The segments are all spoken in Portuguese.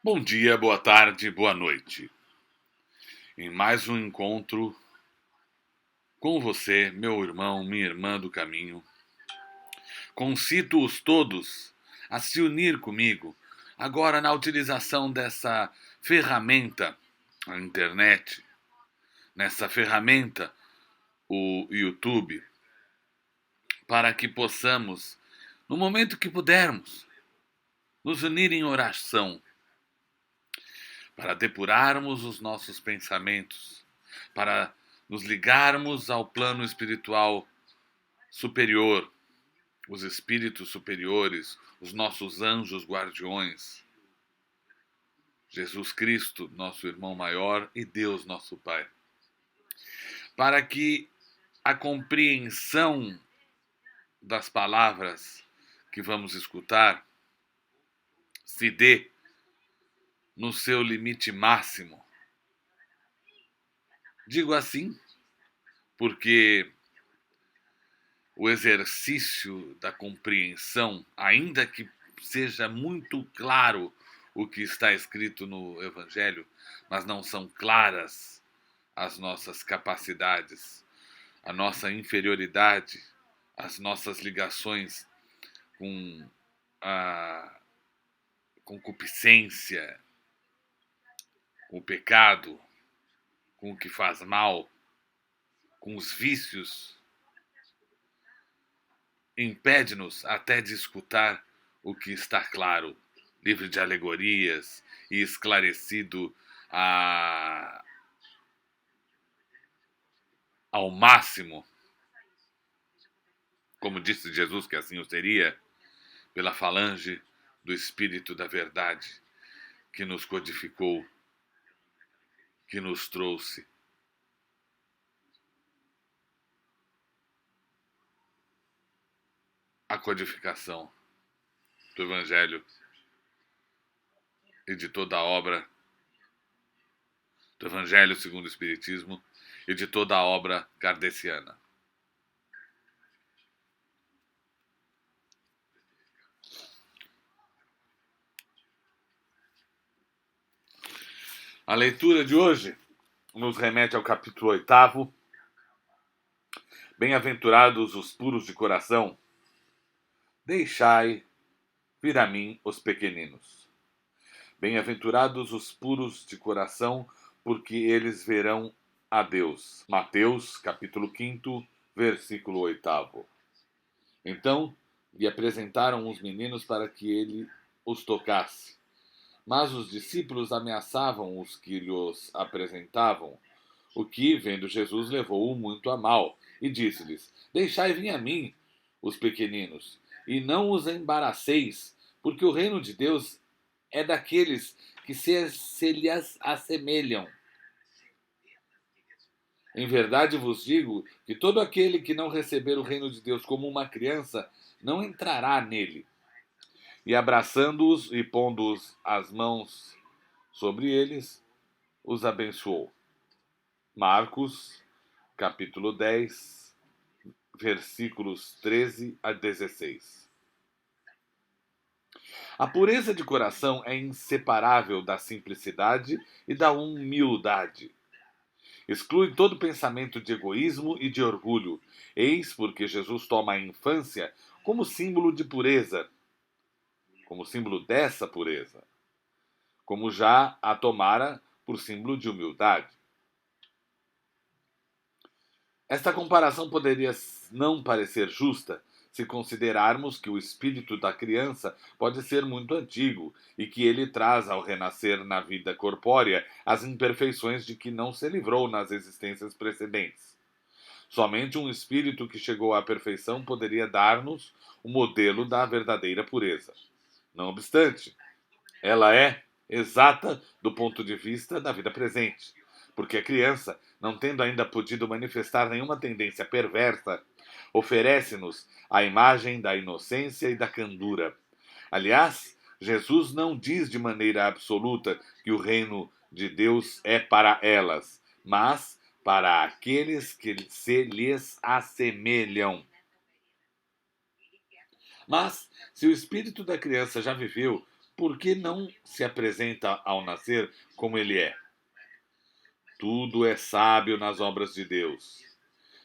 Bom dia, boa tarde, boa noite. Em mais um encontro com você, meu irmão, minha irmã do caminho. Concito-os todos a se unir comigo, agora na utilização dessa ferramenta, a internet, nessa ferramenta, o YouTube, para que possamos, no momento que pudermos, nos unir em oração, para depurarmos os nossos pensamentos, para nos ligarmos ao plano espiritual superior, os espíritos superiores, os nossos anjos guardiões, Jesus Cristo, nosso irmão maior, e Deus, nosso Pai, para que a compreensão das palavras que vamos escutar se dê no seu limite máximo. Digo assim porque o exercício da compreensão, ainda que seja muito claro o que está escrito no Evangelho, mas não são claras as nossas capacidades, a nossa inferioridade, as nossas ligações com a concupiscência, com o pecado, com o que faz mal, com os vícios, impede-nos até de escutar o que está claro, livre de alegorias e esclarecido ao máximo, como disse Jesus que assim o seria, pela falange do Espírito da Verdade, que nos codificou, que nos trouxe a codificação do Evangelho e de toda a obra do Evangelho segundo o Espiritismo e de toda a obra kardeciana. A leitura de hoje nos remete ao capítulo 8º. Bem-aventurados os puros de coração, deixai vir a mim os pequeninos. Bem-aventurados os puros de coração, porque eles verão a Deus. Mateus, capítulo 5º, versículo 8º. Então lhe apresentaram os meninos para que ele os tocasse. Mas os discípulos ameaçavam os que lhos apresentavam, o que, vendo Jesus, levou-o muito a mal, e disse-lhes: Deixai vir a mim os pequeninos, e não os embaraceis, porque o reino de Deus é daqueles que se lhes assemelham. Em verdade vos digo que todo aquele que não receber o reino de Deus como uma criança, não entrará nele. E abraçando-os e pondo-os as mãos sobre eles, os abençoou. Marcos, capítulo 10, versículos 13 a 16. A pureza de coração é inseparável da simplicidade e da humildade. Exclui todo pensamento de egoísmo e de orgulho. Eis porque Jesus toma a infância como símbolo de pureza, como símbolo dessa pureza, como já a tomara por símbolo de humildade. Esta comparação poderia não parecer justa se considerarmos que o espírito da criança pode ser muito antigo e que ele traz ao renascer na vida corpórea as imperfeições de que não se livrou nas existências precedentes. Somente um espírito que chegou à perfeição poderia dar-nos o modelo da verdadeira pureza. Não obstante, ela é exata do ponto de vista da vida presente, porque a criança, não tendo ainda podido manifestar nenhuma tendência perversa, oferece-nos a imagem da inocência e da candura. Aliás, Jesus não diz de maneira absoluta que o reino de Deus é para elas, mas para aqueles que se lhes assemelham. Mas, se o espírito da criança já viveu por que não se apresenta ao nascer como ele é? Tudo é sábio nas obras de Deus.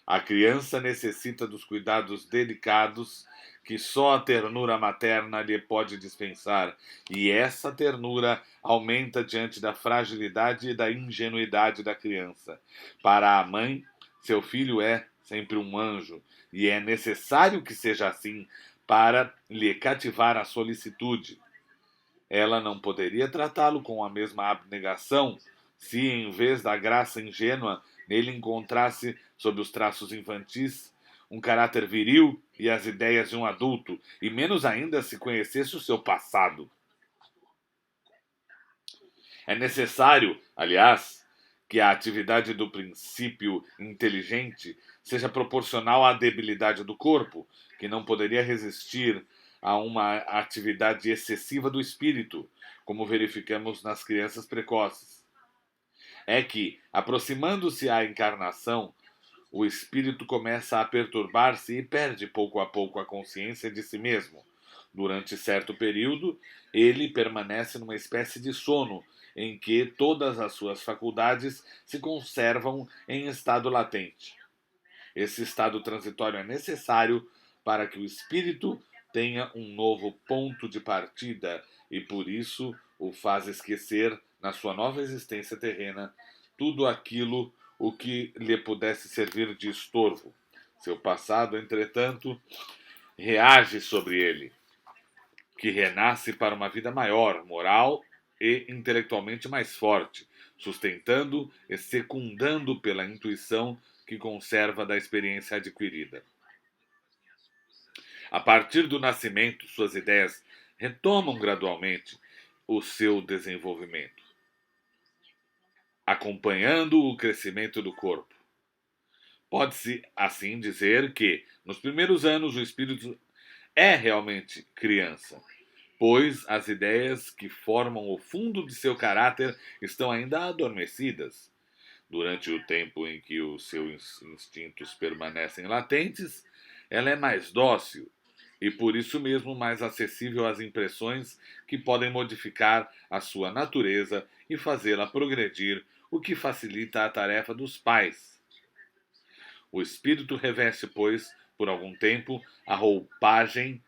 A criança necessita dos cuidados delicados que só a ternura materna lhe pode dispensar, e essa ternura aumenta diante da fragilidade e da ingenuidade da criança. Para a mãe, seu filho é sempre um anjo, e é necessário que seja assim para lhe cativar a solicitude. Ela não poderia tratá-lo com a mesma abnegação se, em vez da graça ingênua, nele encontrasse, sob os traços infantis, um caráter viril e as ideias de um adulto, e menos ainda se conhecesse o seu passado. É necessário, aliás, que a atividade do princípio inteligente seja proporcional à debilidade do corpo, que não poderia resistir a uma atividade excessiva do espírito, como verificamos nas crianças precoces. É que, aproximando-se à encarnação, o espírito começa a perturbar-se e perde pouco a pouco a consciência de si mesmo. Durante certo período, ele permanece numa espécie de sono, em que todas as suas faculdades se conservam em estado latente. Esse estado transitório é necessário para que o espírito tenha um novo ponto de partida e por isso o faz esquecer, na sua nova existência terrena, tudo aquilo o que lhe pudesse servir de estorvo. Seu passado, entretanto, reage sobre ele, que renasce para uma vida maior, moral e intelectualmente mais forte, sustentando e secundando pela intuição que conserva da experiência adquirida. A partir do nascimento, suas ideias retomam gradualmente o seu desenvolvimento, acompanhando o crescimento do corpo. Pode-se, assim, dizer que, nos primeiros anos, o espírito é realmente criança, pois as ideias que formam o fundo de seu caráter estão ainda adormecidas. Durante o tempo em que os seus instintos permanecem latentes, ela é mais dócil e, por isso mesmo, mais acessível às impressões que podem modificar a sua natureza e fazê-la progredir, o que facilita a tarefa dos pais. O espírito reveste, pois, por algum tempo, a roupagem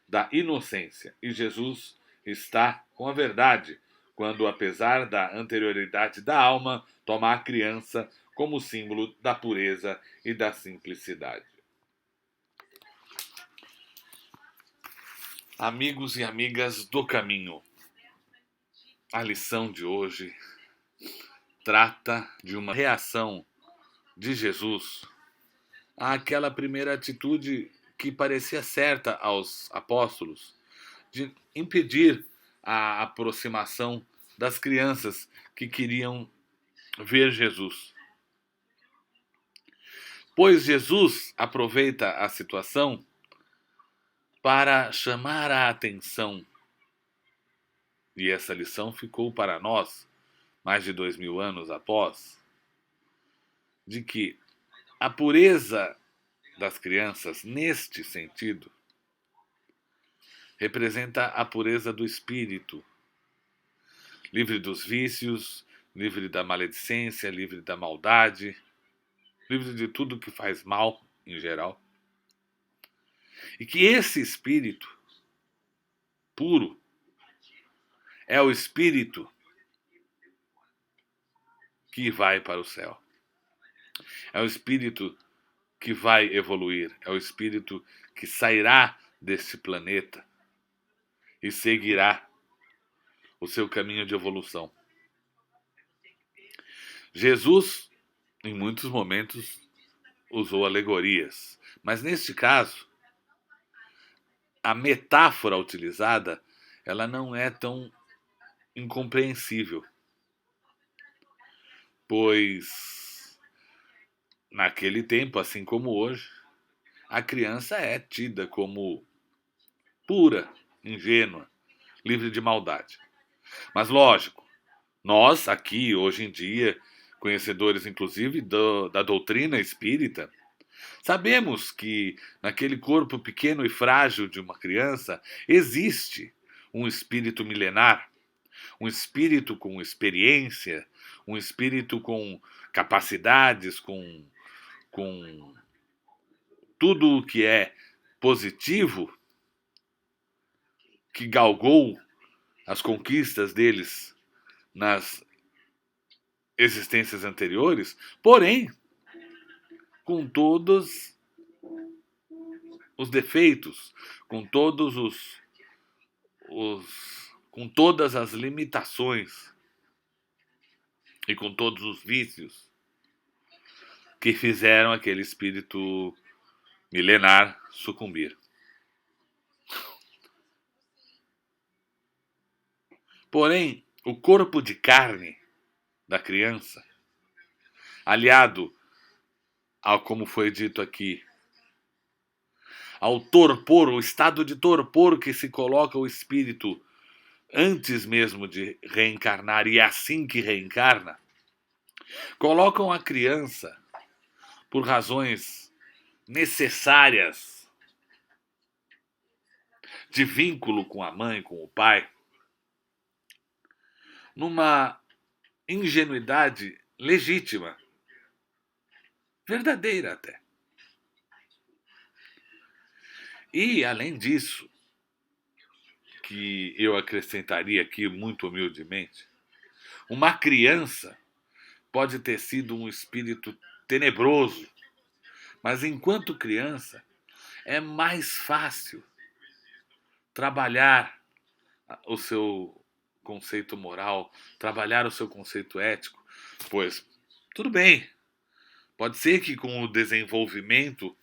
da inocência, e Jesus está com a verdade, quando, apesar da anterioridade da alma, toma a criança como símbolo da pureza e da simplicidade. Amigos e amigas do caminho, a lição de hoje trata de uma reação de Jesus àquela primeira atitude que parecia certa aos apóstolos, de impedir a aproximação das crianças que queriam ver Jesus. Pois Jesus aproveita a situação para chamar a atenção, e essa lição ficou para nós, mais de 2000 anos após, de que a pureza das crianças, neste sentido, representa a pureza do espírito, livre dos vícios, livre da maledicência, livre da maldade, livre de tudo que faz mal em geral. E que esse espírito puro é o espírito que vai para o céu. É o espírito que vai evoluir, é o espírito que sairá desse planeta e seguirá o seu caminho de evolução. Jesus, em muitos momentos, usou alegorias, mas neste caso, a metáfora utilizada, ela não é tão incompreensível, pois naquele tempo, assim como hoje, a criança é tida como pura, ingênua, livre de maldade. Mas lógico, nós aqui, hoje em dia, conhecedores inclusive da doutrina espírita, sabemos que naquele corpo pequeno e frágil de uma criança existe um espírito milenar, um espírito com experiência, um espírito com capacidades, com tudo o que é positivo, que galgou as conquistas deles nas existências anteriores, porém, com todos os defeitos, com todos com todas as limitações e com todos os vícios que fizeram aquele espírito milenar sucumbir. Porém, o corpo de carne da criança, aliado ao, como foi dito aqui, ao torpor, o estado de torpor que se coloca o espírito antes mesmo de reencarnar, e é assim que reencarna, colocam a criança, por razões necessárias de vínculo com a mãe, com o pai, numa ingenuidade legítima, verdadeira até. E, além disso, que eu acrescentaria aqui muito humildemente, uma criança pode ter sido um espírito tenebroso, mas enquanto criança é mais fácil trabalhar o seu conceito moral, trabalhar o seu conceito ético, pois, tudo bem, pode ser que com o desenvolvimento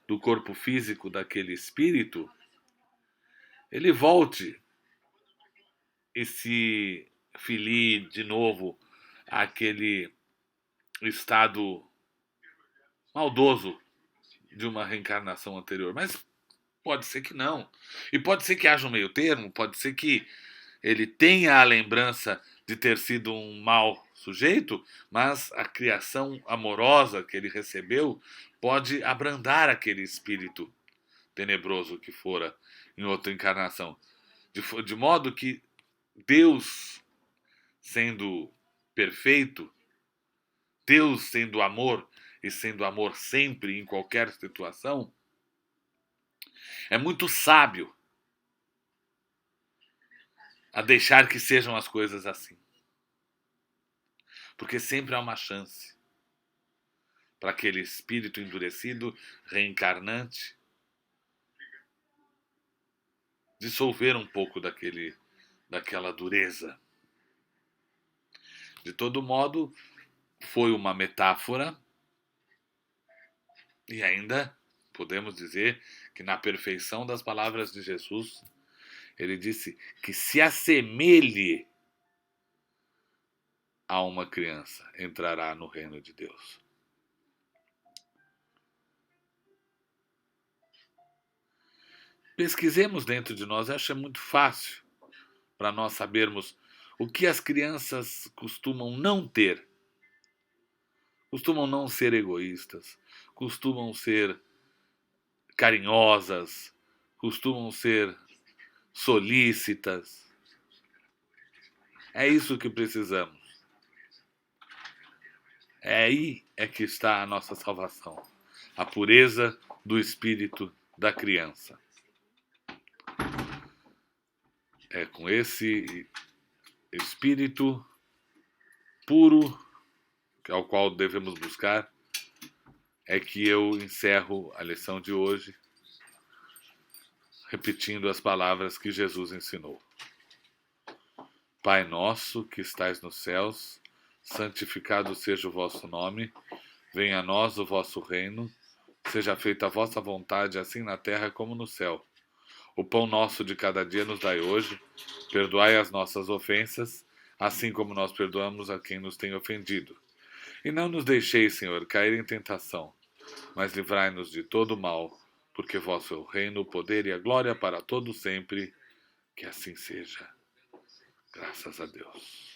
do corpo físico daquele espírito, ele volte e se filie de novo àquele estado maldoso de uma reencarnação anterior. Mas pode ser que não. E pode ser que haja um meio termo, pode ser que ele tenha a lembrança de ter sido um mau sujeito, mas a criação amorosa que ele recebeu pode abrandar aquele espírito tenebroso que fora em outra encarnação. De modo que Deus, sendo perfeito, Deus sendo amor e sendo amor sempre, em qualquer situação, é muito sábio a deixar que sejam as coisas assim. Porque sempre há uma chance para aquele espírito endurecido, reencarnante, dissolver um pouco daquela dureza. De todo modo, foi uma metáfora e ainda podemos dizer que na perfeição das palavras de Jesus, ele disse que se assemelhe a uma criança, entrará no reino de Deus. Pesquisemos dentro de nós, acho que é muito fácil para nós sabermos o que as crianças costumam não ter. Costumam não ser egoístas, costumam ser carinhosas, costumam ser solícitas. É isso que precisamos. É aí é que está a nossa salvação. A pureza do espírito da criança. É com esse espírito puro, ao qual devemos buscar, é que eu encerro a lição de hoje, repetindo as palavras que Jesus ensinou. Pai nosso, que estais nos céus, santificado seja o vosso nome, venha a nós o vosso reino, seja feita a vossa vontade, assim na terra como no céu. O pão nosso de cada dia nos dai hoje, perdoai as nossas ofensas, assim como nós perdoamos a quem nos tem ofendido. E não nos deixeis, Senhor, cair em tentação, mas livrai-nos de todo mal, porque vosso é o reino, o poder e a glória para todo sempre, que assim seja. Graças a Deus.